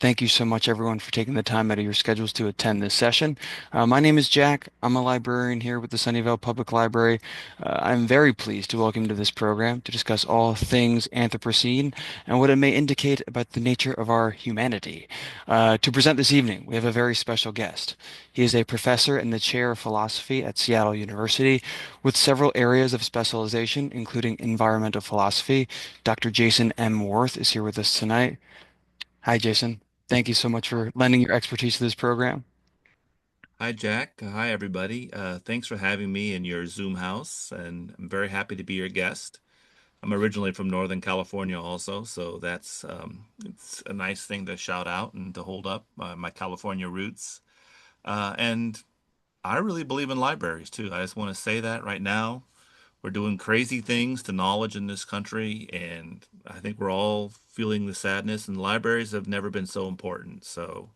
Thank you so much, everyone, for taking the time out of your schedules to attend this session. My name is Jack. I'm a librarian here with the Sunnyvale Public Library. I'm very pleased to welcome you to this program to discuss all things Anthropocene and what it may indicate about the nature of our humanity. To present this evening, we have a very special guest. He is a professor in the chair of philosophy at Seattle University with several areas of specialization, including environmental philosophy. Dr. Jason M. Wirth is here with us tonight. Hi, Jason. Thank you so much for lending your expertise to this program. Hi, Jack. Hi, everybody. Thanks for having me in your Zoom house, and I'm very happy to be your guest. I'm originally from Northern California also, so it's a nice thing to shout out and to hold up my California roots. And I really believe in libraries too. I just want to say that right now. We're doing crazy things to knowledge in this country, and I think we're all feeling the sadness, and libraries have never been so important. So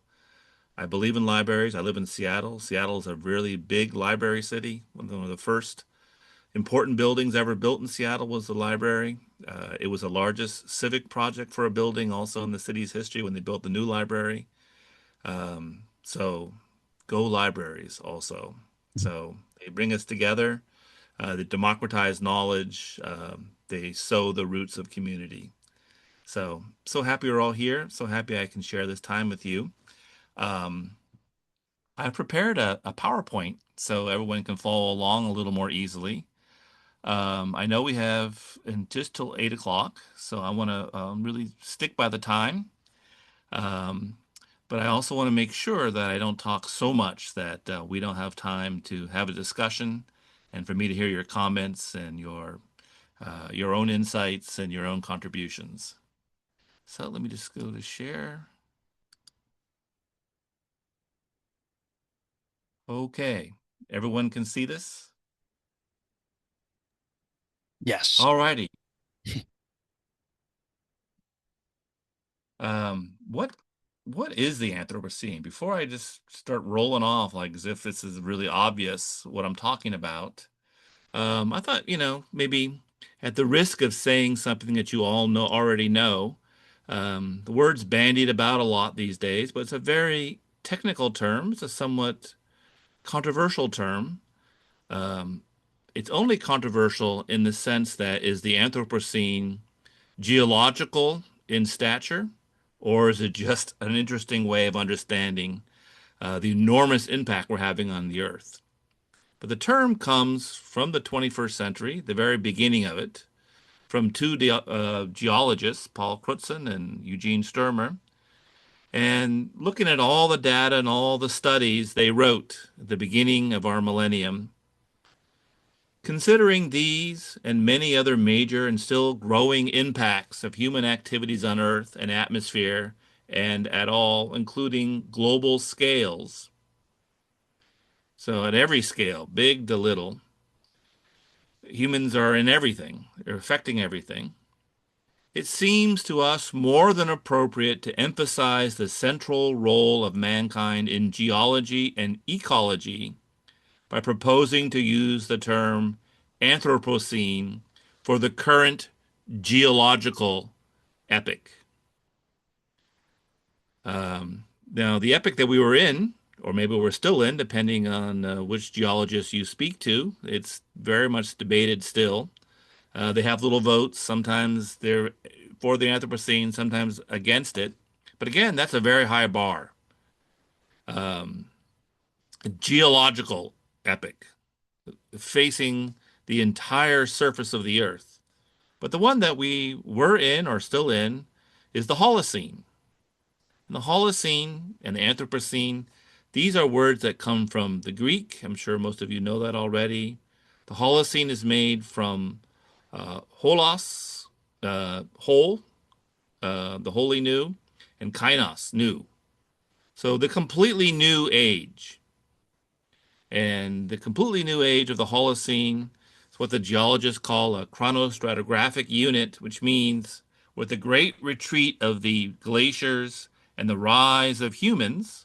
I believe in libraries. I live in Seattle. Seattle is a really big library city. One of the first important buildings ever built in Seattle was the library. It was the largest civic project for a building also in the city's history when they built the new library. So go libraries also. So they bring us together. They democratize knowledge. They sow the roots of community. So happy we're all here. So happy I can share this time with you. Um, I prepared a PowerPoint so everyone can follow along a little more easily. I know we have just till 8 o'clock, so I want to really stick by the time. Um, but I also want to make sure that I don't talk so much that we don't have time to have a discussion and for me to hear your comments and your own insights and your own contributions. So let me just go to share. Okay, everyone can see this? Yes. All righty. What is the Anthropocene? Before I just start rolling off like as if this is really obvious what I'm talking about, I thought, maybe at the risk of saying something that you all already know, the word's bandied about a lot these days, but it's a very technical term. It's a somewhat controversial term. Um, it's only controversial in the sense that is the Anthropocene geological in stature, or is it just an interesting way of understanding the enormous impact we're having on the Earth? But the term comes from the 21st century, the very beginning of it, from two geologists, Paul Crutzen and Eugene Sturmer, and looking at all the data and all the studies they wrote at the beginning of our millennium. Considering these and many other major and still growing impacts of human activities on Earth and atmosphere, and at all, including global scales, so at every scale, big to little, humans are in everything, they're affecting everything. It seems to us more than appropriate to emphasize the central role of mankind in geology and ecology by proposing to use the term Anthropocene for the current geological epoch. Now, the epoch that we were in, or maybe we're still in, depending on which geologist you speak to, it's very much debated still. They have little votes. Sometimes they're for the Anthropocene, sometimes against it. But again, that's a very high bar. A geological epoch facing the entire surface of the Earth. But the one that we were in or still in is the Holocene. And the Holocene and the Anthropocene, these are words that come from the Greek. I'm sure most of you know that already. The Holocene is made from holos, whole, the wholly new, and kainos, new. So the completely new age. And the completely new age of the Holocene is what the geologists call a chronostratigraphic unit, which means with the great retreat of the glaciers and the rise of humans,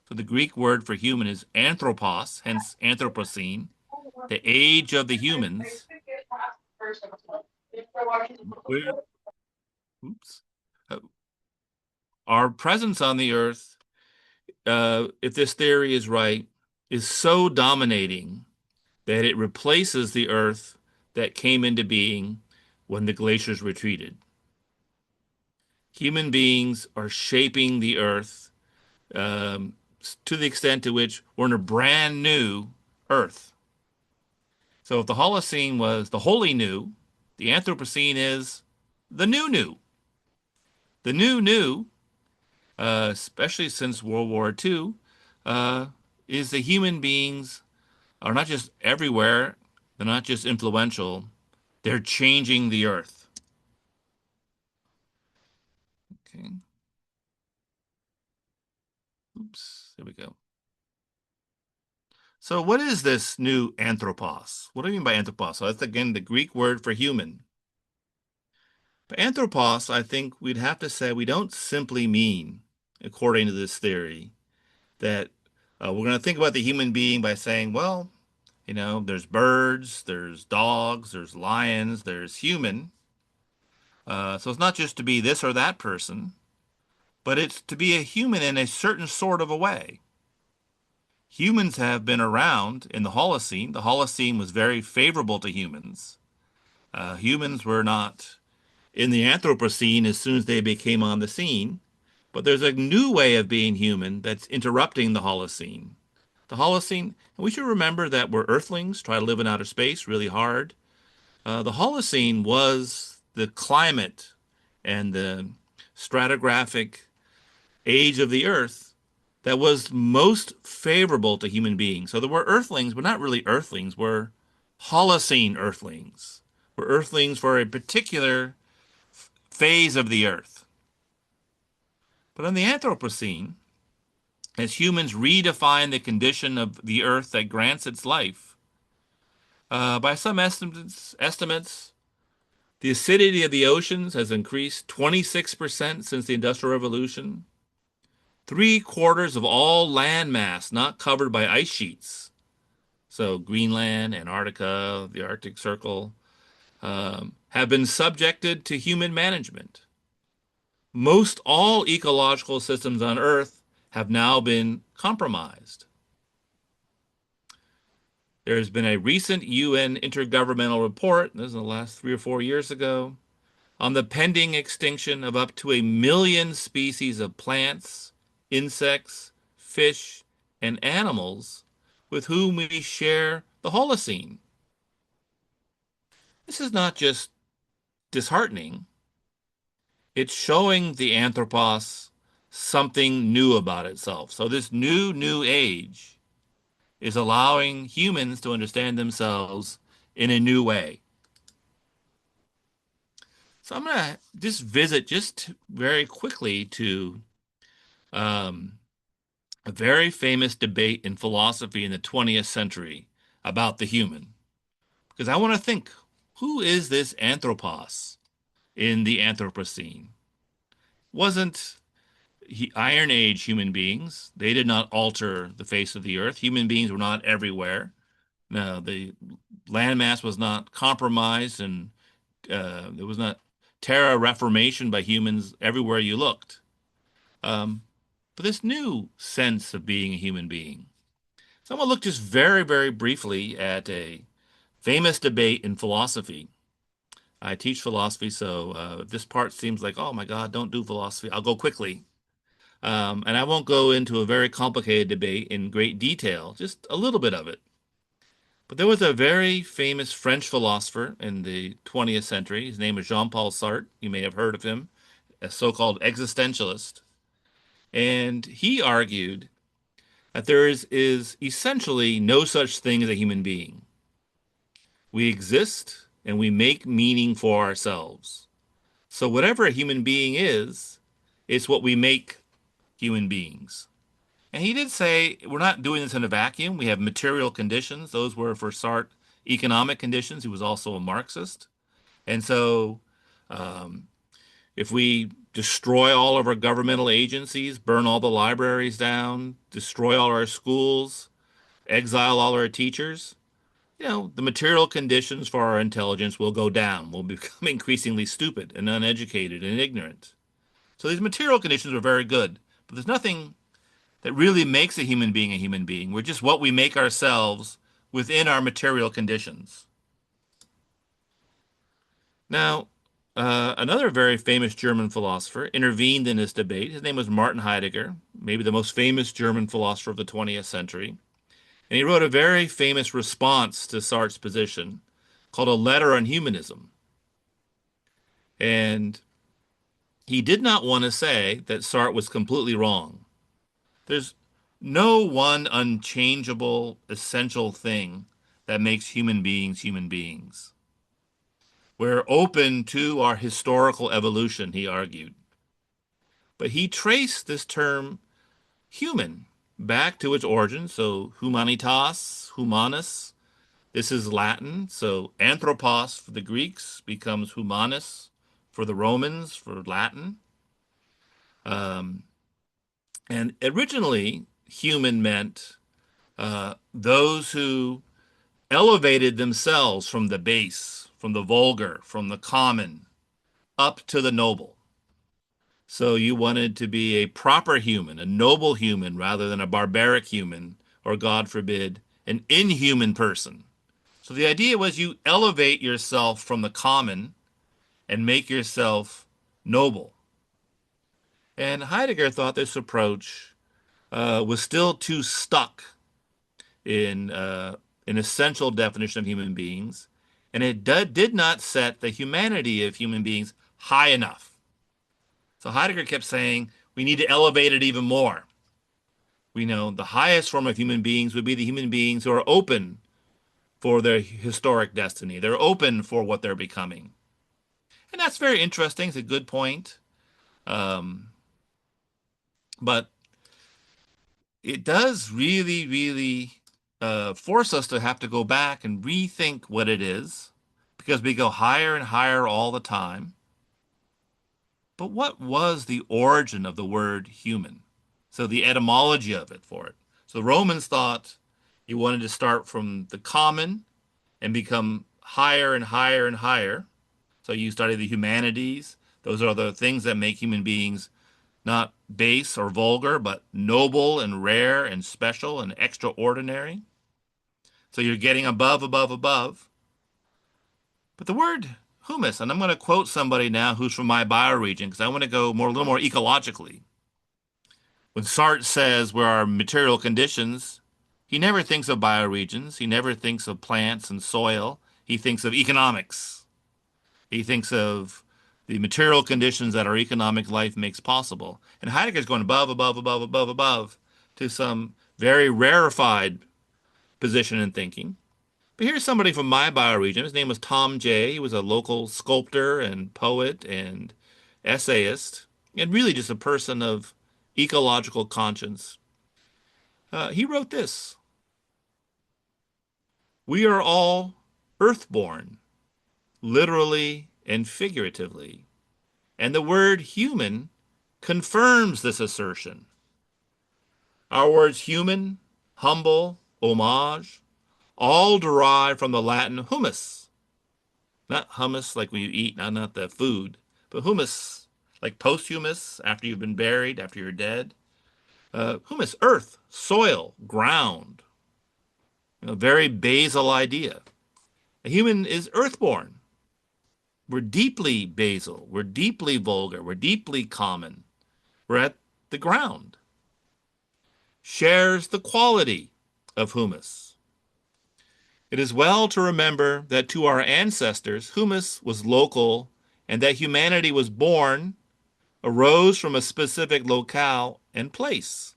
so the Greek word for human is anthropos, hence Anthropocene, the age of the humans. Where, oops. Uh, our presence on the earth, if this theory is right, is so dominating that it replaces the earth that came into being when the glaciers retreated. Human beings are shaping the earth um, to the extent to which we're in a brand new earth. So if the Holocene was the wholly new, the Anthropocene is the new new. The new new, especially since World War II, uh, is the human beings are not just everywhere, they're not just influential, they're changing the earth. Okay. Oops. There we go. So what is this new anthropos? What do I mean by anthropos? So that's again the Greek word for human. But anthropos, I think we'd have to say we don't simply mean, according to this theory, that we're going to think about the human being by saying, well, there's birds, there's dogs, there's lions, there's human. So it's not just to be this or that person, but it's to be a human in a certain sort of a way. Humans have been around in the Holocene. The Holocene was very favorable to humans. Humans were not in the Anthropocene as soon as they became on the scene, but there's a new way of being human that's interrupting the Holocene. The Holocene, and we should remember that we're Earthlings, try to live in outer space really hard. The Holocene was the climate and the stratigraphic age of the Earth that was most favorable to human beings. So there were Earthlings, but not really Earthlings. We're Holocene Earthlings. We're Earthlings for a particular phase of the Earth. But on the Anthropocene, as humans redefine the condition of the Earth that grants its life, by some estimates, the acidity of the oceans has increased 26% since the Industrial Revolution. Three-quarters of all land mass not covered by ice sheets, so Greenland, Antarctica, the Arctic Circle, have been subjected to human management. Most all ecological systems on Earth have now been compromised. There has been a recent UN intergovernmental report, this is the last 3 or 4 years ago, on the pending extinction of up to 1 million species of plants, insects, fish, and animals with whom we share the Holocene. This is not just disheartening, it's showing the anthropos something new about itself. So this new age is allowing humans to understand themselves in a new way. So I'm going to just visit just very quickly to um, a very famous debate in philosophy in the 20th century about the human. Because I want to think, who is this anthropos in the Anthropocene? Wasn't Iron Age human beings? They did not alter the face of the earth. Human beings were not everywhere. No, the landmass was not compromised, and there was not terra reformation by humans everywhere you looked. Um, but this new sense of being a human being. So I'm going to look just very, very briefly at a famous debate in philosophy. I teach philosophy, so if this part seems like, oh my God, don't do philosophy, I'll go quickly. And I won't go into a very complicated debate in great detail, just a little bit of it. But there was a very famous French philosopher in the 20th century. His name is Jean-Paul Sartre. You may have heard of him, a so-called existentialist. And he argued that there is essentially no such thing as a human being. We exist and we make meaning for ourselves. So whatever a human being is, it's what we make human beings. And he did say we're not doing this in a vacuum. We have material conditions. Those were for Sartre economic conditions. He was also a Marxist. And so um, if we destroy all of our governmental agencies, burn all the libraries down, destroy all our schools, exile all our teachers, the material conditions for our intelligence will go down. We'll become increasingly stupid and uneducated and ignorant. So these material conditions are very good, but there's nothing that really makes a human being a human being. We're just what we make ourselves within our material conditions. Now, another very famous German philosopher intervened in this debate. His name was Martin Heidegger, maybe the most famous German philosopher of the 20th century. And he wrote a very famous response to Sartre's position called A Letter on Humanism. And he did not want to say that Sartre was completely wrong. There's no one unchangeable, essential thing that makes human beings human beings. We're open to our historical evolution, he argued. But he traced this term human back to its origin. So humanitas, humanus, this is Latin. So anthropos for the Greeks becomes humanus for the Romans, for Latin. Um, and originally, human meant those who elevated themselves from the base, from the vulgar, from the common, up to the noble. So you wanted to be a proper human, a noble human, rather than a barbaric human, or God forbid, an inhuman person. So the idea was you elevate yourself from the common and make yourself noble. And Heidegger thought this approach was still too stuck in an essential definition of human beings, and it did not set the humanity of human beings high enough. So Heidegger kept saying we need to elevate it even more. We know the highest form of human beings would be the human beings who are open for their historic destiny. They're open for what they're becoming. And that's very interesting. It's a good point. Um, but it does really, really force us to have to go back and rethink what it is because we go higher and higher all the time. But what was the origin of the word human? So the etymology of it for it. So the Romans thought you wanted to start from the common and become higher and higher and higher. So you study the humanities. Those are the things that make human beings not base or vulgar, but noble and rare and special and extraordinary. So you're getting above, above, above. But the word humus, and I'm going to quote somebody now who's from my bioregion because I want to go more a little more ecologically. When Sartre says where our material conditions, he never thinks of bioregions. He never thinks of plants and soil. He thinks of economics. He thinks of the material conditions that our economic life makes possible. And Heidegger's going above, above, above, above, above to some very rarefied position in thinking. But here's somebody from my bioregion. His name was Tom Jay. He was a local sculptor and poet and essayist, and really just a person of ecological conscience. He wrote this: We are all earthborn, literally and figuratively. And the word human confirms this assertion. Our words human, humble, homage, all derive from the Latin humus. Not hummus like when you eat, not the food, but humus, like posthumous, after you've been buried, after you're dead. Humus, earth, soil, ground. Very basal idea. A human is earthborn. We're deeply basal. We're deeply vulgar. We're deeply common. We're at the ground. Shares the quality of humus. It is well to remember that to our ancestors, humus was local and that humanity was born, arose from a specific locale and place.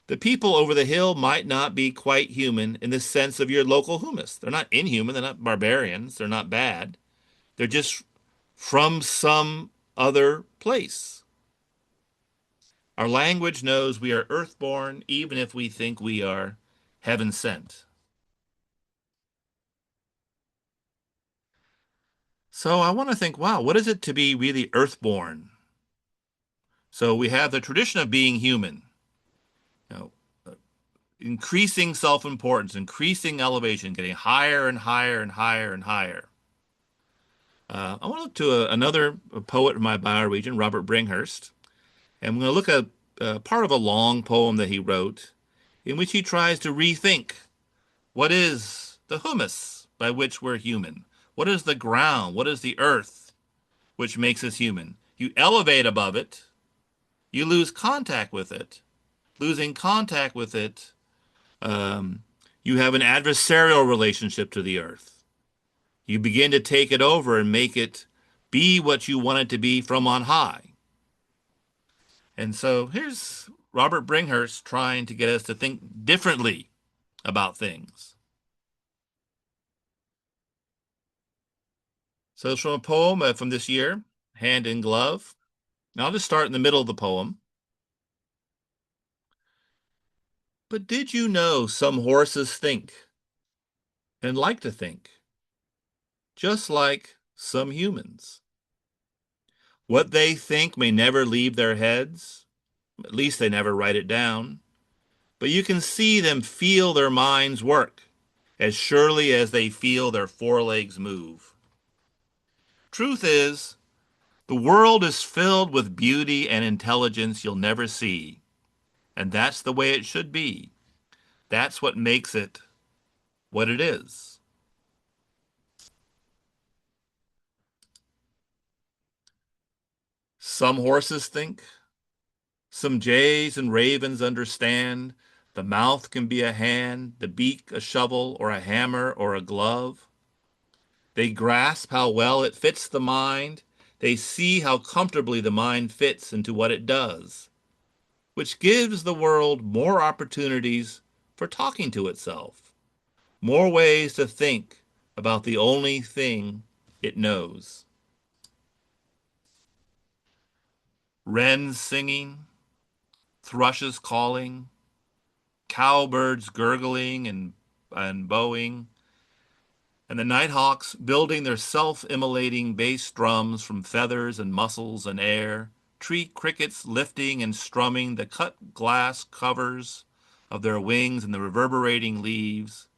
The people over the hill might not be quite human in the sense of your local humus. They're not inhuman. They're not barbarians. They're not bad. They're just from some other place. Our language knows we are earthborn even if we think we are heaven sent. So I want to think, wow, what is it to be really earthborn? So we have the tradition of being human, you know, increasing self-importance, increasing elevation, getting higher and higher and higher and higher. I want to look to another poet in my bioregion, Robert Bringhurst, and I'm going to look at part of a long poem that he wrote in which he tries to rethink what is the humus by which we're human? What is the ground? What is the earth which makes us human? You elevate above it, you lose contact with it. Losing contact with it, um, you have an adversarial relationship to the earth. You begin to take it over and make it be what you want it to be from on high. And so here's Robert Bringhurst trying to get us to think differently about things. So it's from a poem from this year, Hand in Glove. Now I'll just start in the middle of the poem. But did you know some horses think and like to think, just like some humans? What they think may never leave their heads. At least they never write it down. But you can see them feel their minds work as surely as they feel their forelegs move. Truth is, the world is filled with beauty and intelligence you'll never see. And that's the way it should be. That's what makes it what it is. Some horses think, some jays and ravens understand. The mouth can be a hand, the beak a shovel or a hammer or a glove. They grasp how well it fits the mind. They see how comfortably the mind fits into what it does, which gives the world more opportunities for talking to itself, more ways to think about the only thing it knows. Wrens singing, thrushes calling, cowbirds gurgling and bowing, and the nighthawks building their self-immolating bass drums from feathers and muscles and air, tree crickets lifting and strumming the cut glass covers of their wings and the reverberating leaves,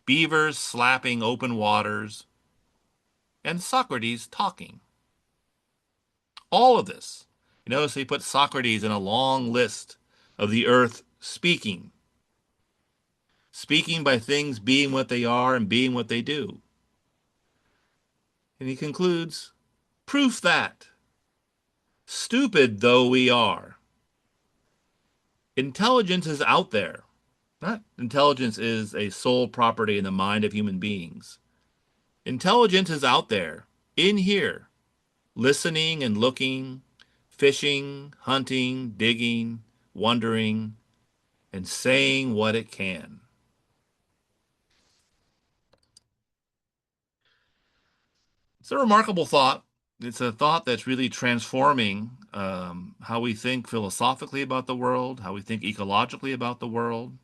beavers slapping open waters, and Socrates talking. All of this. You notice he put Socrates in a long list of the earth speaking, speaking by things being what they are and being what they do. And he concludes, proof that, stupid though we are, intelligence is out there. Not intelligence is a sole property in the mind of human beings. Intelligence is out there, in here, listening and looking, fishing, hunting, digging, wondering, and saying what it can. It's a remarkable thought. It's a thought that's really transforming how we think philosophically about the world, how we think ecologically about the world.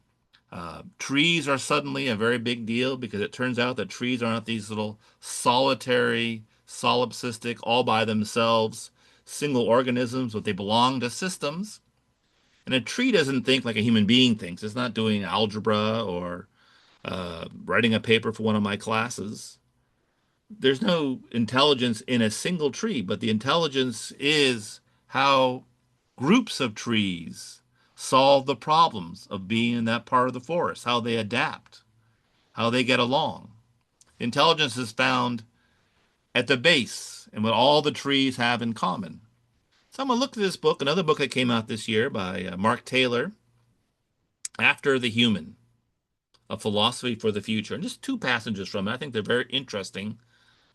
Trees are suddenly a very big deal because it turns out that trees aren't these little solitary, solipsistic, all by themselves, single organisms, but they belong to systems. And a tree doesn't think like a human being thinks. It's not doing algebra or writing a paper for one of my classes. There's no intelligence in a single tree, but the intelligence is how groups of trees solve the problems of being in that part of the forest, how they adapt, how they get along. Intelligence is found at the base and what all the trees have in common. So I'm going to look at this book, another book that came out this year by Mark Taylor, After the Human, A Philosophy for the Future. And just two passages from it. I think they're very interesting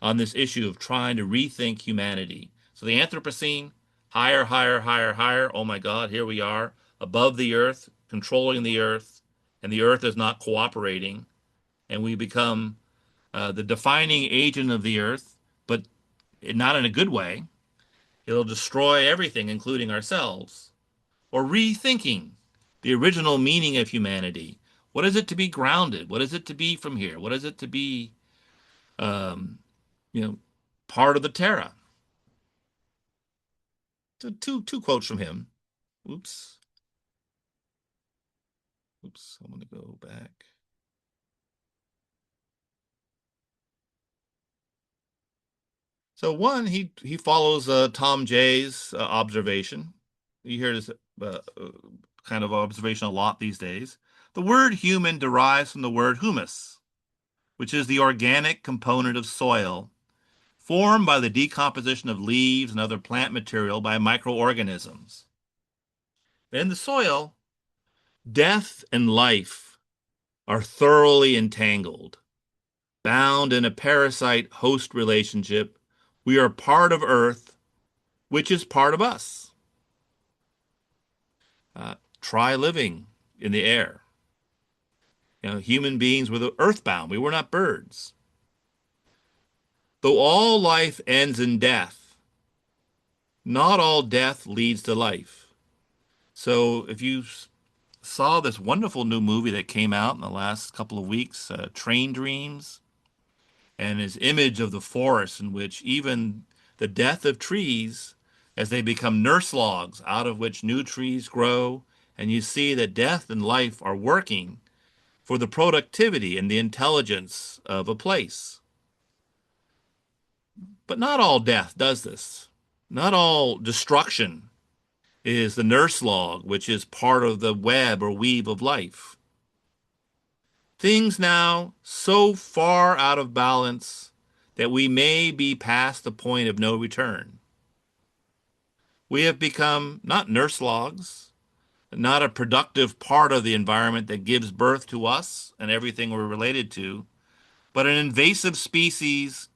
on this issue of trying to rethink humanity. So the Anthropocene, higher, higher, higher, higher. Oh my God, here we are, above the earth, controlling the earth, and the earth is not cooperating, and we become the defining agent of the earth, but not in a good way. It'll destroy everything, including ourselves. Or rethinking the original meaning of humanity. What is it to be grounded? What is it to be from here? What is it to be, um, you know, part of the Terra? So two quotes from him. Oops. Oops. I'm gonna go back. So one, he follows Tom Jay's observation. You hear this kind of observation a lot these days. The word human derives from the word humus, which is the organic component of soil formed by the decomposition of leaves and other plant material by microorganisms. In the soil, death and life are thoroughly entangled, bound in a parasite-host relationship. We are part of Earth, which is part of us. Try living in the air. Human beings were earthbound. We were not birds. Though all life ends in death, not all death leads to life. So if you saw this wonderful new movie that came out in the last couple of weeks, Train Dreams, and his image of the forest in which even the death of trees as they become nurse logs out of which new trees grow, and you see that death and life are working for the productivity and the intelligence of a place. But not all death does this. Not all destruction is the nurse log, which is part of the web or weave of life. Things now so far out of balance that we may be past the point of no return. We have become not nurse logs, not a productive part of the environment that gives birth to us and everything we're related to, but an invasive species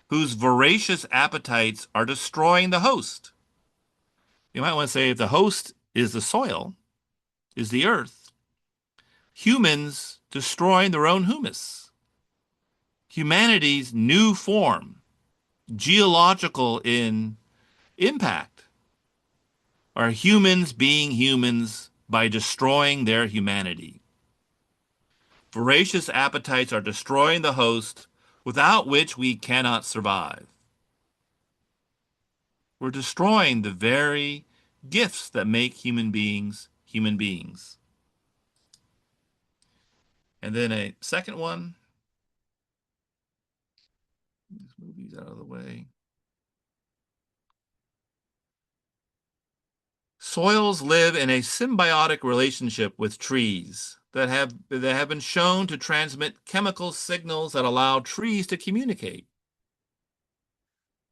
whose voracious appetites are destroying the host. You might want to say if the host is the soil, is the earth, humans destroying their own humus. Humanity's new form, geological in impact, are humans being humans by destroying their humanity. Voracious appetites are destroying the host without which we cannot survive. We're destroying the very gifts that make human beings human beings. And then a second one, these movies out of the way. Soils live in a symbiotic relationship with trees that have been shown to transmit chemical signals that allow trees to communicate.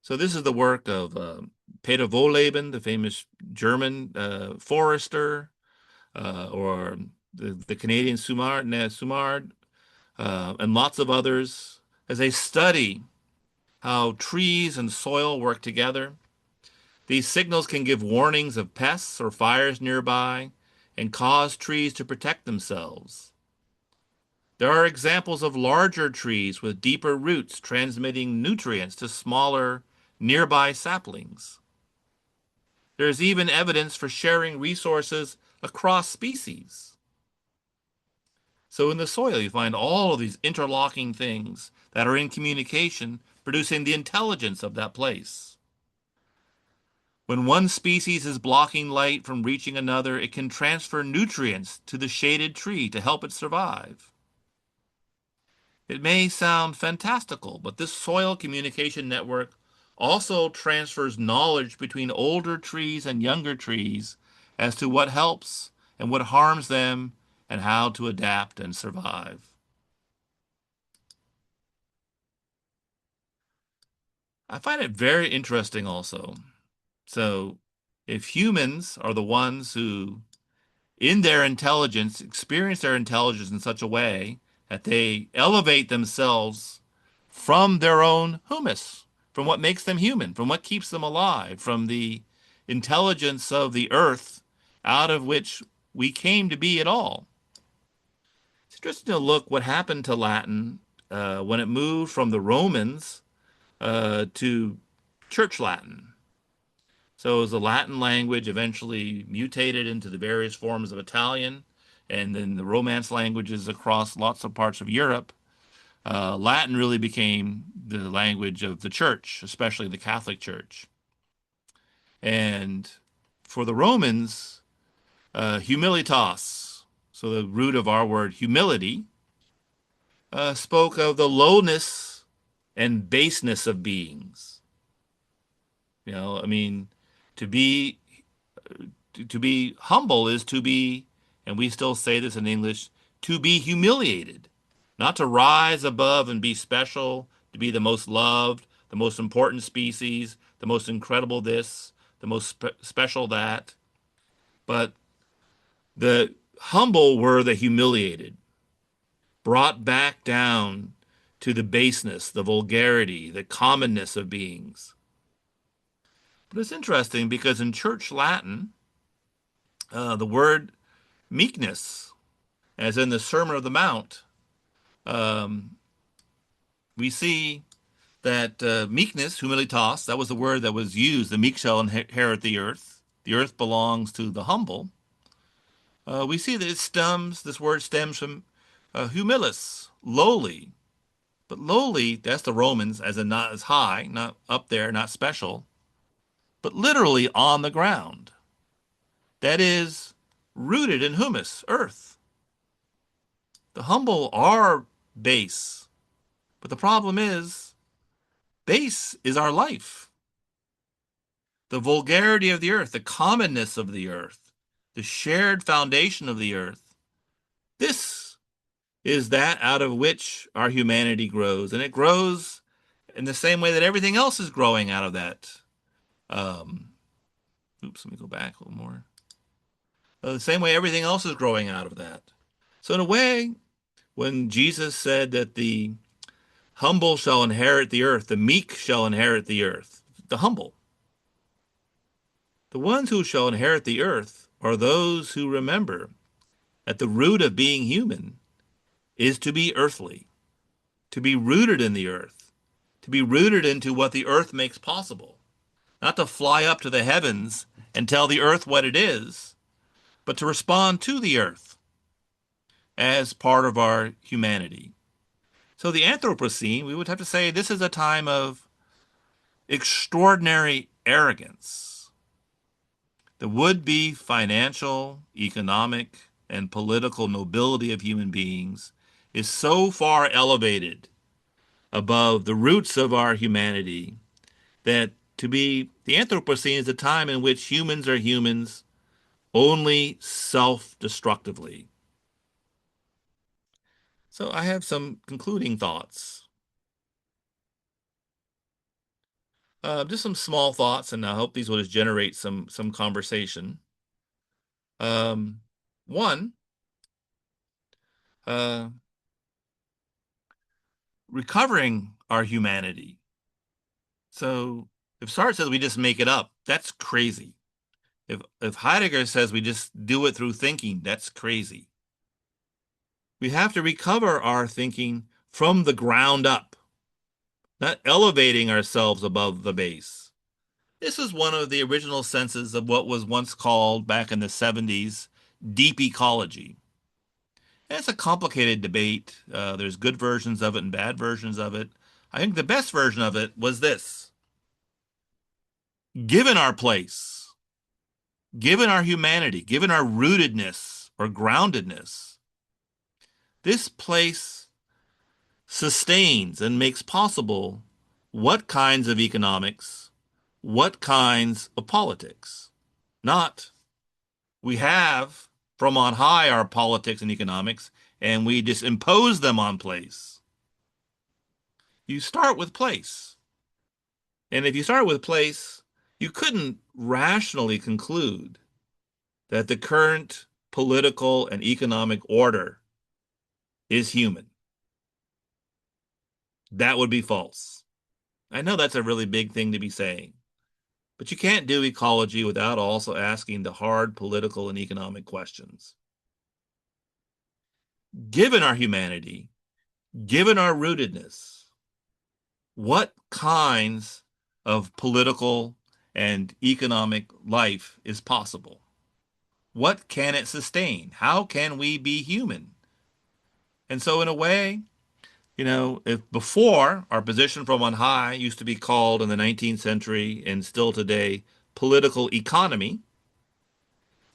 So this is the work of Peter Wohlleben, the famous German forester, or the Canadian Sumard, and lots of others, as they study how trees and soil work together. These signals can give warnings of pests or fires nearby and cause trees to protect themselves. There are examples of larger trees with deeper roots transmitting nutrients to smaller, nearby saplings. There is even evidence for sharing resources across species. So in the soil, you find all of these interlocking things that are in communication, producing the intelligence of that place. When one species is blocking light from reaching another, it can transfer nutrients to the shaded tree to help it survive. It may sound fantastical, but this soil communication network also transfers knowledge between older trees and younger trees as to what helps and what harms them and how to adapt and survive. I find it very interesting also. So, if humans are the ones who in their intelligence, experience their intelligence in such a way that they elevate themselves from their own humus, from what makes them human, from what keeps them alive, from the intelligence of the earth out of which we came to be at all. It's interesting to look what happened to Latin when it moved from the Romans to Church Latin. So as the Latin language eventually mutated into the various forms of Italian and then the Romance languages across lots of parts of Europe, Latin really became the language of the church, especially the Catholic Church. And for the Romans, humilitas, so the root of our word humility, spoke of the lowness and baseness of beings. I mean, to be to be humble is to be, and we still say this in English, to be humiliated, not to rise above and be special, to be the most loved, the most important species, the most incredible this, the most special that. But the humble were the humiliated, brought back down to the baseness, the vulgarity, the commonness of beings. But it's interesting because in church Latin, the word meekness, as in the Sermon of the Mount, um, we see that meekness, humilitas, that was the word that was used. The meek shall inherit the earth. The earth belongs to the humble. We see that this word stems from humilis, lowly. But lowly, that's the Romans, as in not as high, not up there, not special, but literally on the ground. That is rooted in humus, earth. The humble are base, but the problem is base is our life. The vulgarity of the earth, the commonness of the earth, the shared foundation of the earth. This is that out of which our humanity grows. And it grows in the same way that everything else is growing out of that. Um, Oops, let me go back a little more. The same way everything else is growing out of that. So, in a way, when Jesus said that the humble shall inherit the earth, the meek shall inherit the earth, the humble, the ones who shall inherit the earth are those who remember that the root of being human is to be earthly, to be rooted in the earth, to be rooted into what the earth makes possible, not to fly up to the heavens and tell the earth what it is, but to respond to the earth as part of our humanity. So the Anthropocene, we would have to say this is a time of extraordinary arrogance. The would-be financial, economic, and political nobility of human beings is so far elevated above the roots of our humanity that to be the Anthropocene is a time in which humans are humans only self-destructively. So I have some concluding thoughts. Just some small thoughts, and I hope these will just generate some conversation. Um, One, uh, recovering our humanity. So if Sartre says we just make it up, that's crazy. If Heidegger says we just do it through thinking, that's crazy. We have to recover our thinking from the ground up, not elevating ourselves above the base. This is one of the original senses of what was once called back in the 70s deep ecology. And it's a complicated debate. There's good versions of it and bad versions of it. I think the best version of it was this. Given our place, given our humanity, given our rootedness or groundedness, this place sustains and makes possible what kinds of economics, what kinds of politics. Not we have from on high our politics and economics, and we just impose them on place. You start with place. And if you start with place, you couldn't rationally conclude that the current political and economic order is human. That would be false. I know that's a really big thing to be saying, but you can't do ecology without also asking the hard political and economic questions. Given our humanity, given our rootedness, what kinds of political and economic life is possible? What can it sustain? How can we be human? And so, in a way, if before our position from on high used to be called in the 19th century and still today political economy,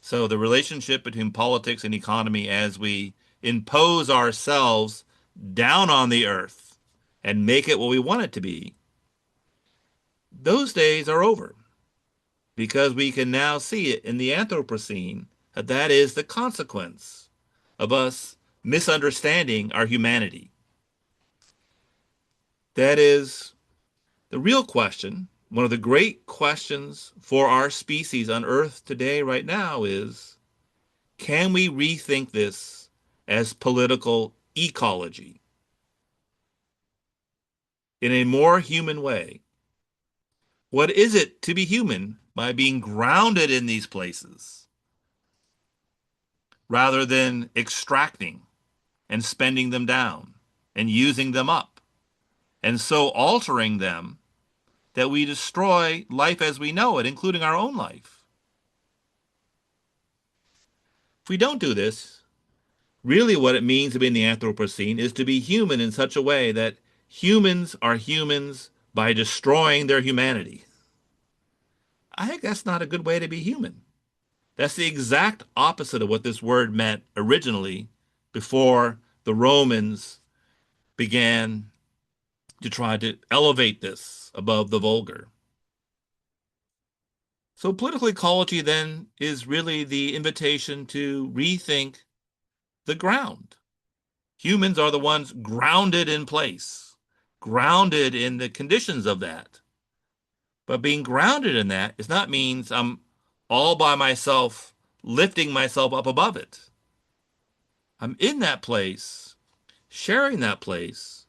so the relationship between politics and economy as we impose ourselves down on the earth and make it what we want it to be, those days are over. because we can now see it in the Anthropocene that that is the consequence of us misunderstanding our humanity. That is the real question. One of the great questions for our species on Earth today, right now, is can we rethink this as political ecology in a more human way? What is it to be human by being grounded in these places rather than extracting and spending them down and using them up and so altering them that we destroy life as we know it, including our own life? If we don't do this, really what it means to be in the Anthropocene is to be human in such a way that humans are humans by destroying their humanity. I think that's not a good way to be human. That's the exact opposite of what this word meant originally before the Romans began to try to elevate this above the vulgar. So political ecology then is really the invitation to rethink the ground. Humans are the ones grounded in place, grounded in the conditions of that. But being grounded in that is not means I'm all by myself, lifting myself up above it. I'm in that place, sharing that place,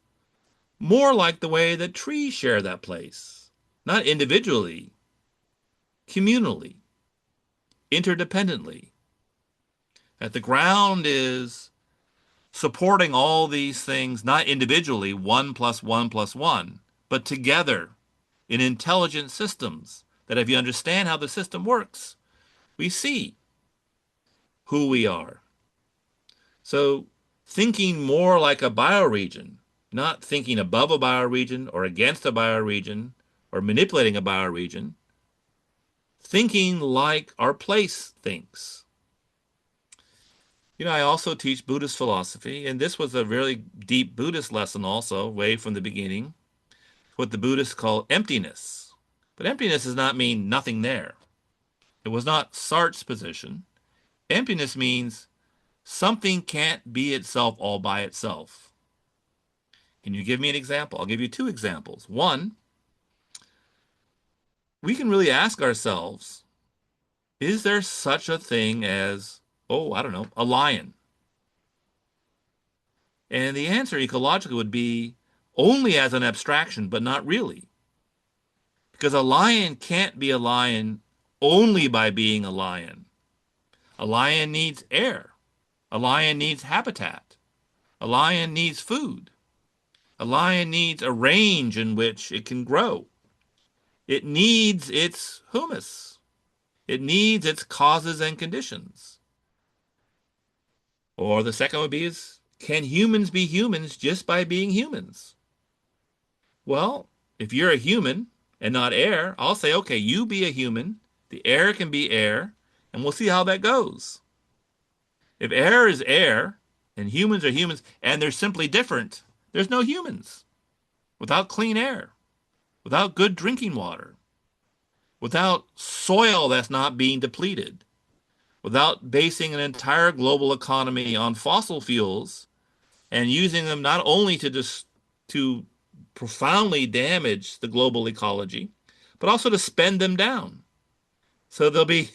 more like the way that trees share that place, not individually, communally, interdependently. That the ground is supporting all these things, not individually, one plus one plus one, but together in intelligent systems that if you understand how the system works, we see who we are. So thinking more like a bioregion, not thinking above a bioregion or against a bioregion or manipulating a bioregion, thinking like our place thinks. I also teach Buddhist philosophy, and this was a really deep Buddhist lesson also, way from the beginning, what the Buddhists call emptiness. But emptiness does not mean nothing there. It was not Sartre's position. Emptiness means something can't be itself all by itself. Can you give me an example? I'll give you two examples. One, we can really ask ourselves, is there such a thing as, oh, I don't know, a lion? And the answer ecologically would be only as an abstraction, but not really. Because a lion can't be a lion only by being a lion. A lion needs air. A lion needs habitat. A lion needs food. A lion needs a range in which it can grow. It needs its humus. It needs its causes and conditions. Or the second would be is, can humans be humans just by being humans? Well, if you're a human and not air, I'll say, okay, you be a human. The air can be air, and we'll see how that goes. If air is air and humans are humans and they're simply different, there's no humans without clean air, without good drinking water, without soil that's not being depleted, without basing an entire global economy on fossil fuels and using them not only to profoundly damage the global ecology, but also to spend them down. So there'll be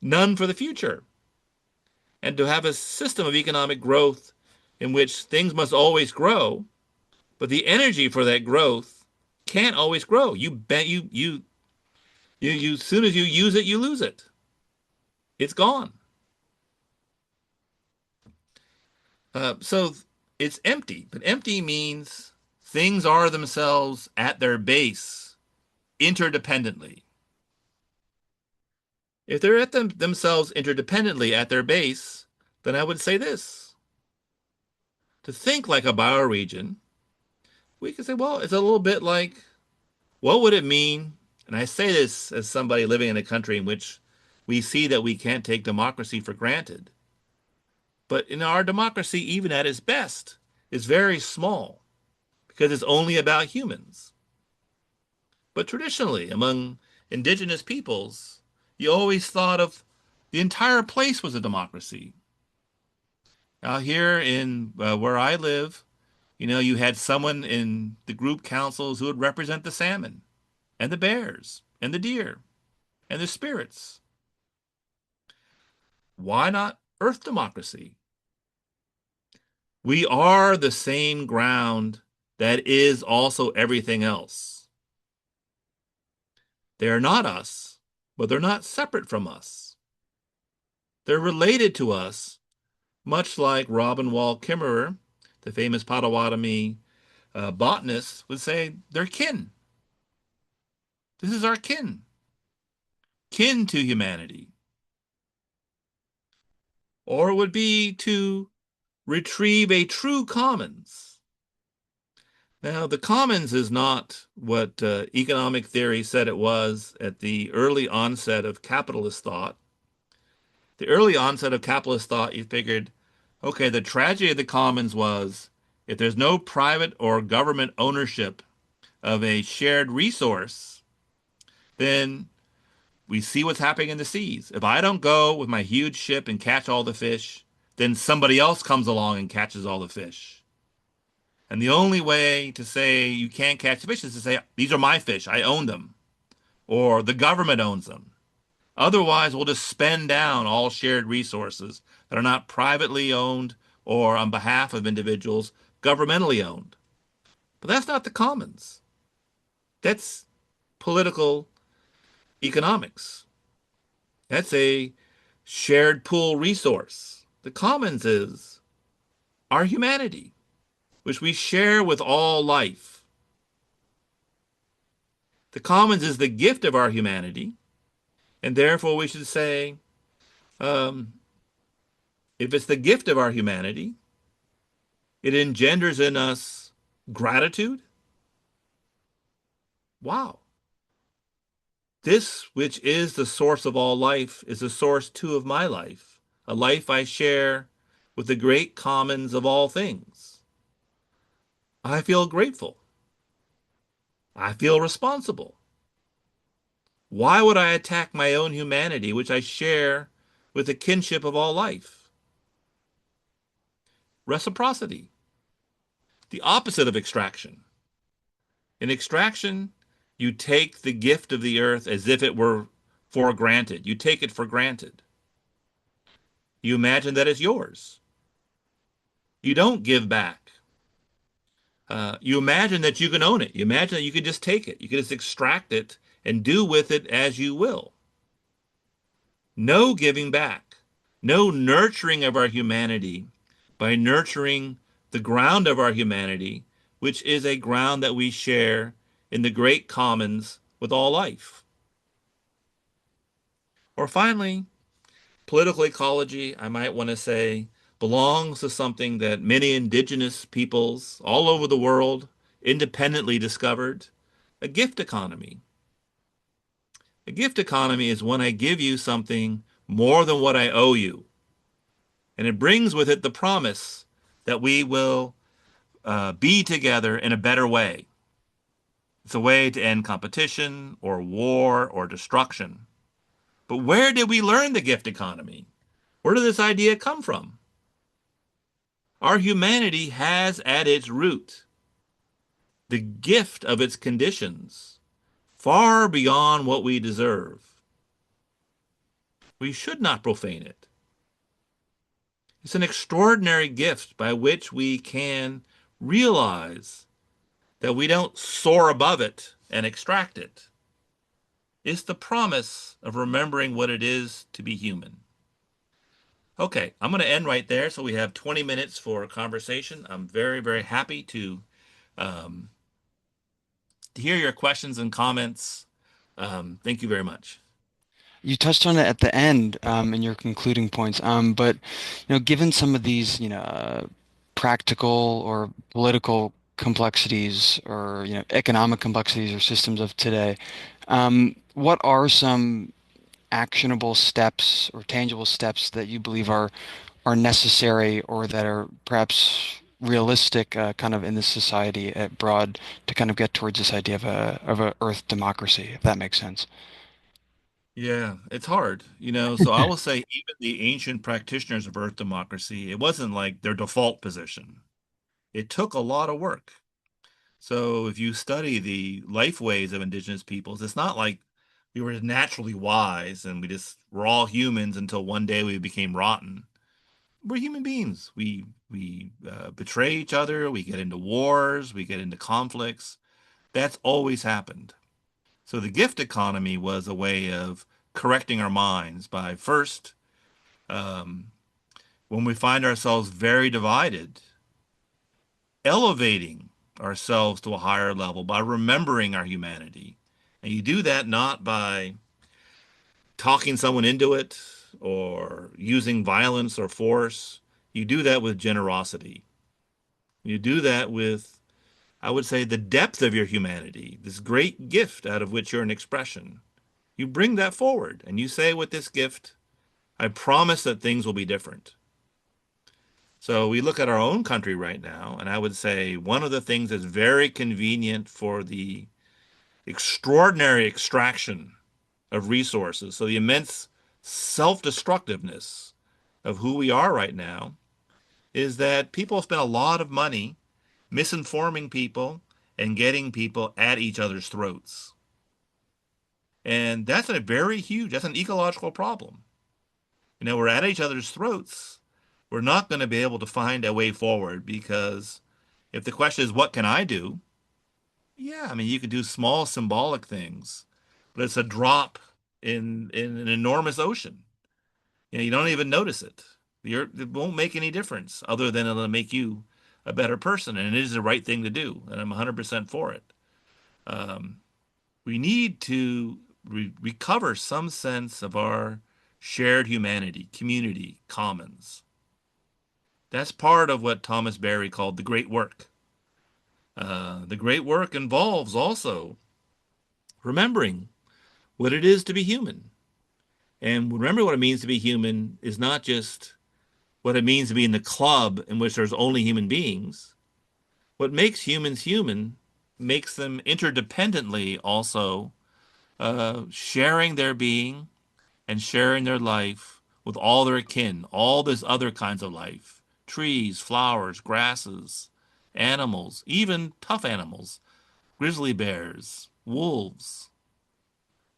none for the future. And to have a system of economic growth in which things must always grow, but the energy for that growth can't always grow. You bet you as soon as you use it, you lose it. It's gone. So it's empty, but empty means things are themselves at their base interdependently. If they're at themselves interdependently at their base, then I would say this. To think like a bioregion, we could say, well, it's a little bit like what would it mean? And I say this as somebody living in a country in which we see that we can't take democracy for granted. But in our democracy, even at its best, is very small because it's only about humans. But traditionally, among indigenous peoples, You always thought of the entire place was a democracy. Out here in where I live, you had someone in the group councils who would represent the salmon and the bears and the deer and the spirits. Why not Earth democracy? We are the same ground that is also everything else. They are not us, but they're not separate from us. They're related to us, much like Robin Wall Kimmerer, the famous Potawatomi botanist, would say they're kin. This is our kin, kin to humanity. Or it would be to retrieve a true commons. Now, the commons is not what economic theory said it was at the early onset of capitalist thought. The early onset of capitalist thought, you figured, okay, the tragedy of the commons was if there's no private or government ownership of a shared resource, then we see what's happening in the seas. If I don't go with my huge ship and catch all the fish, then somebody else comes along and catches all the fish. And the only way to say you can't catch the fish is to say, these are my fish, I own them, or the government owns them. Otherwise, we'll just spend down all shared resources that are not privately owned or on behalf of individuals, governmentally owned. But that's not the commons. That's political economics. That's a shared pool resource. The commons is our humanity, which we share with all life. The commons is the gift of our humanity, and therefore we should say, um, if it's the gift of our humanity, it engenders in us gratitude. Wow. This, which is the source of all life, is the source too of my life, a life I share with the great commons of all things. I feel grateful. I feel responsible. Why would I attack my own humanity, which I share with the kinship of all life? Reciprocity, the opposite of extraction. In extraction, you take the gift of the earth as if it were for granted. You take it for granted. You imagine that it's yours. You don't give back. You imagine that you can own it. You imagine that you can just take it. You can just extract it and do with it as you will. No giving back. No nurturing of our humanity by nurturing the ground of our humanity, which is a ground that we share in the great commons with all life. Or finally, political ecology, I might want to say, belongs to something that many indigenous peoples all over the world independently discovered, a gift economy. A gift economy is when I give you something more than what I owe you. And it brings with it the promise that we will be together in a better way. It's a way to end competition or war or destruction. But where did we learn the gift economy? Where did this idea come from? Our humanity has at its root the gift of its conditions, far beyond what we deserve. We should not profane it. It's an extraordinary gift by which we can realize that we don't soar above it and extract it. It's the promise of remembering what it is to be human. Okay, I'm going to end right there so we have 20 minutes for a conversation. I'm very, very happy um, to hear your questions and comments. Thank you very much. You touched on it at the end in your concluding points, but given some of these, practical or political complexities, or economic complexities or systems of today, what are some actionable steps or tangible steps that you believe are necessary or that are perhaps realistic, kind of in this society at broad, to kind of get towards this idea of a Earth democracy, if that makes sense? Yeah, it's hard, So I will say even the ancient practitioners of Earth democracy, it wasn't like their default position. It took a lot of work. So if you study the life ways of indigenous peoples, it's not like we were naturally wise and we're all humans until one day we became rotten. We're human beings. We betray each other. We get into wars. We get into conflicts. That's always happened. So the gift economy was a way of correcting our minds by first, um, when we find ourselves very divided, elevating ourselves to a higher level by remembering our humanity. And you do that not by talking someone into it or using violence or force. You do that with generosity. You do that with, I would say, the depth of your humanity, this great gift out of which you're an expression. You bring that forward and you say, with this gift, I promise that things will be different. So we look at our own country right now, and I would say one of the things that's very convenient for the extraordinary extraction of resources, so the immense self-destructiveness of who we are right now, is that people spend a lot of money misinforming people and getting people at each other's throats. And that's an ecological problem. We're at each other's throats. We're not going to be able to find a way forward because if the question is, what can I do? Yeah, I mean, you can do small symbolic things, but it's a drop in an enormous ocean. You don't even notice it. It won't make any difference other than it'll make you a better person. And it is the right thing to do. And I'm 100% for it. Um, we need to recover some sense of our shared humanity, community, commons. That's part of what Thomas Berry called the great work. The great work involves also remembering what it is to be human. And remember what it means to be human is not just what it means to be in the club in which there's only human beings. What makes humans human makes them interdependently also sharing their being and sharing their life with all their kin, all these other kinds of life, trees, flowers, grasses, animals, even tough animals, grizzly bears, wolves.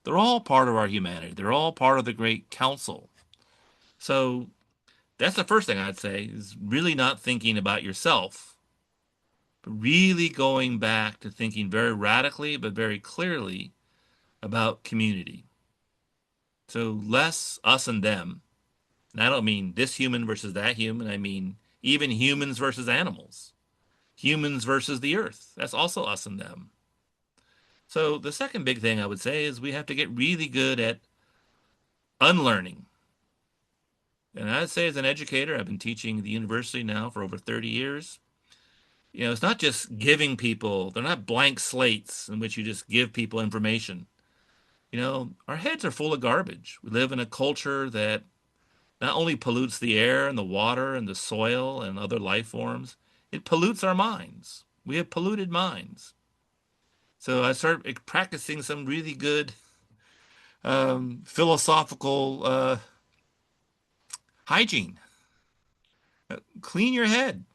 They're all part of our humanity. They're all part of the great council. So that's the first thing I'd say is really not thinking about yourself, but really going back to thinking very radically but very clearly about community. So less us and them. And I don't mean this human versus that human. I mean even humans versus animals, humans versus the earth. That's also us and them. So the second big thing I would say is we have to get really good at unlearning. And I'd say as an educator, I've been teaching at the university now for over 30 years. It's not just giving people, they're not blank slates in which you just give people information. Our heads are full of garbage. We live in a culture that not only pollutes the air and the water and the soil and other life forms, it pollutes our minds. We have polluted minds. So I started practicing some really good philosophical hygiene. Clean your head.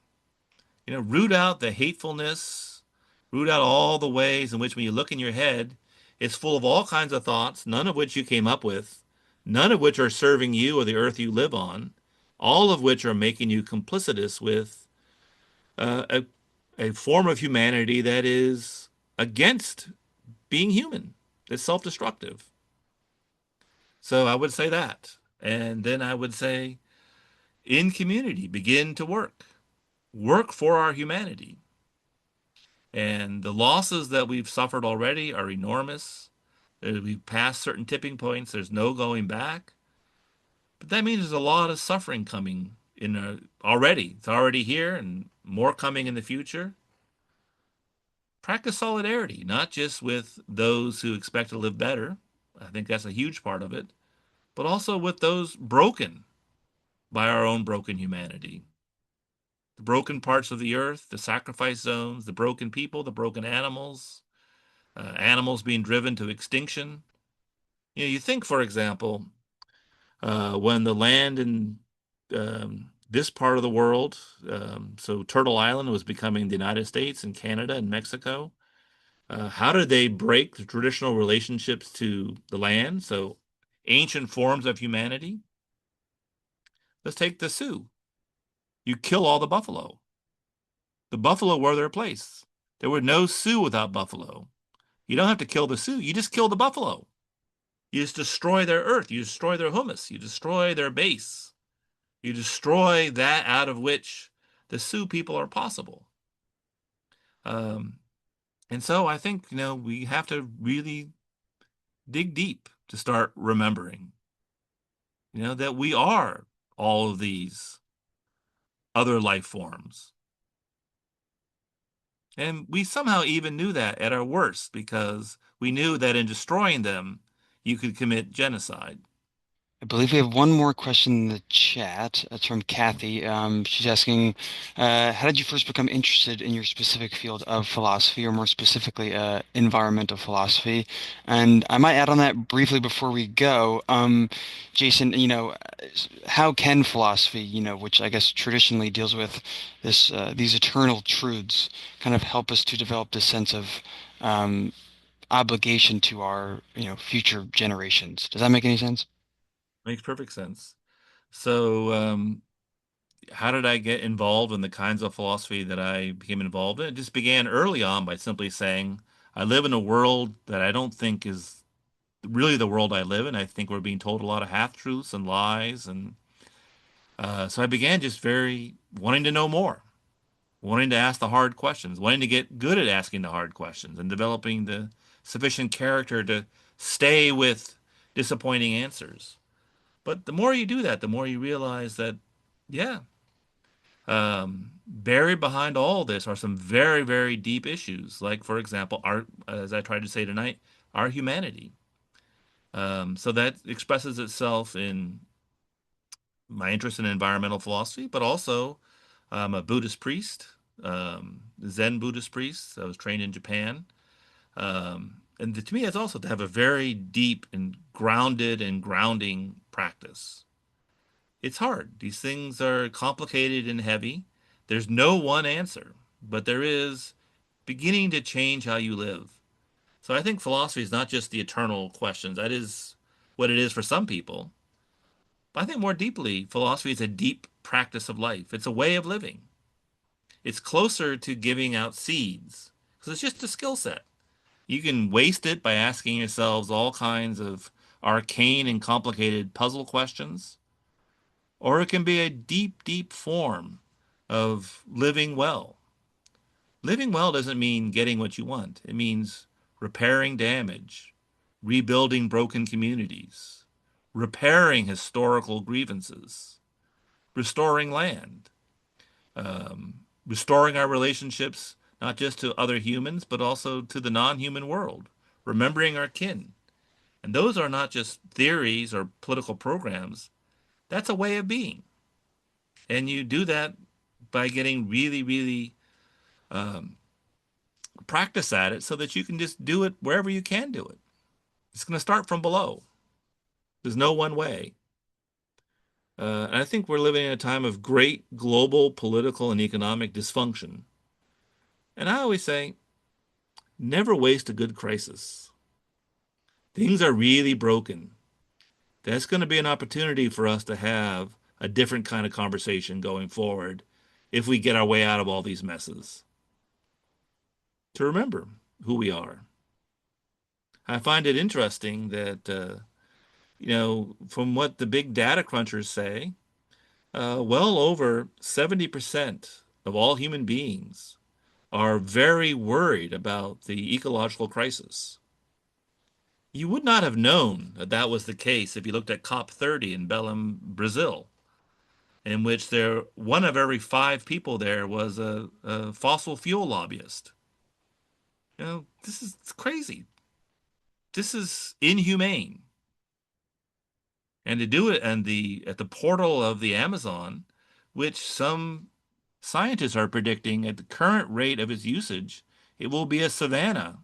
Root out the hatefulness, root out all the ways in which when you look in your head, it's full of all kinds of thoughts, none of which you came up with, none of which are serving you or the earth you live on, all of which are making you complicitous with a form of humanity that is against being human, that's self-destructive. So I would say that. And then I would say, in community, begin to work for our humanity. And the losses that we've suffered already are enormous. We've passed certain tipping points. There's no going back. But that means there's a lot of suffering coming already. It's already here and more coming in the future. Practice solidarity, not just with those who expect to live better. I think that's a huge part of it, but also with those broken by our own broken humanity. The broken parts of the earth, the sacrifice zones, the broken people, the broken animals, animals being driven to extinction. You think, for example, when the land in this part of the world, so Turtle Island was becoming the United States and Canada and Mexico. How did they break the traditional relationships to the land? So ancient forms of humanity. Let's take the Sioux. You kill all the buffalo. The buffalo were their place. There were no Sioux without buffalo. You don't have to kill the Sioux. You just kill the buffalo. You just destroy their earth. You destroy their humus. You destroy their base. You destroy that out of which the Sioux people are possible. Um, and so I think, we have to really dig deep to start remembering, that we are all of these other life forms. And we somehow even knew that at our worst because we knew that in destroying them, you could commit genocide. I believe we have one more question in the chat. It's from Kathy. She's asking, how did you first become interested in your specific field of philosophy, or more specifically, environmental philosophy? And I might add on that briefly before we go. Jason, how can philosophy, which I guess traditionally deals with these eternal truths, kind of help us to develop this sense of um, obligation to our, future generations? Does that make any sense? Makes perfect sense. So, how did I get involved in the kinds of philosophy that I became involved in? It just began early on by simply saying, I live in a world that I don't think is really the world I live in. I think we're being told a lot of half-truths and lies. And so I began just very wanting to know more, wanting to ask the hard questions, wanting to get good at asking the hard questions and developing the sufficient character to stay with disappointing answers. But the more you do that, the more you realize that, yeah, buried behind all this are some very, very deep issues. Like, for example, our, as I tried to say tonight, our humanity. So that expresses itself in my interest in environmental philosophy, but also I'm a Buddhist priest, Zen Buddhist priest. I was trained in Japan. And to me, it's also to have a very deep and grounded and grounding practice. It's hard. These things are complicated and heavy. There's no one answer, but there is beginning to change how you live. So I think philosophy is not just the eternal questions. That is what it is for some people. But I think more deeply, philosophy is a deep practice of life. It's a way of living. It's closer to giving out seeds because it's just a skill set. You can waste it by asking yourselves all kinds of arcane and complicated puzzle questions, or it can be a deep, deep form of living well. Living well doesn't mean getting what you want. It means repairing damage, rebuilding broken communities, repairing historical grievances, restoring land, restoring our relationships not just to other humans, but also to the non-human world, remembering our kin. And those are not just theories or political programs. That's a way of being. And you do that by getting really, really practice at it so that you can just do it wherever you can do it. It's going to start from below. There's no one way. And I think we're living in a time of great global political and economic dysfunction. And I always say, never waste a good crisis. Things are really broken. That's going to be an opportunity for us to have a different kind of conversation going forward if we get our way out of all these messes. To remember who we are. I find it interesting that, from what the big data crunchers say, well over 70% of all human beings are very worried about the ecological crisis. You would not have known that that was the case if you looked at COP30 in Belém, Brazil, in which one of every five people there was a fossil fuel lobbyist. This is crazy. This is inhumane. And to do it at the portal of the Amazon, which some scientists are predicting at the current rate of its usage, it will be a savanna.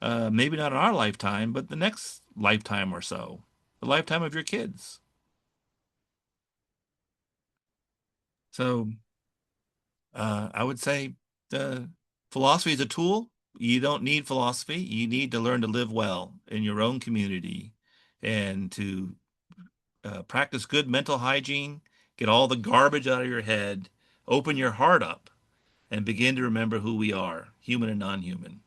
Maybe not in our lifetime, but the next lifetime or so, the lifetime of your kids. So I would say philosophy is a tool. You don't need philosophy. You need to learn to live well in your own community and to practice good mental hygiene, get all the garbage out of your head, open your heart up, and begin to remember who we are, human and non-human.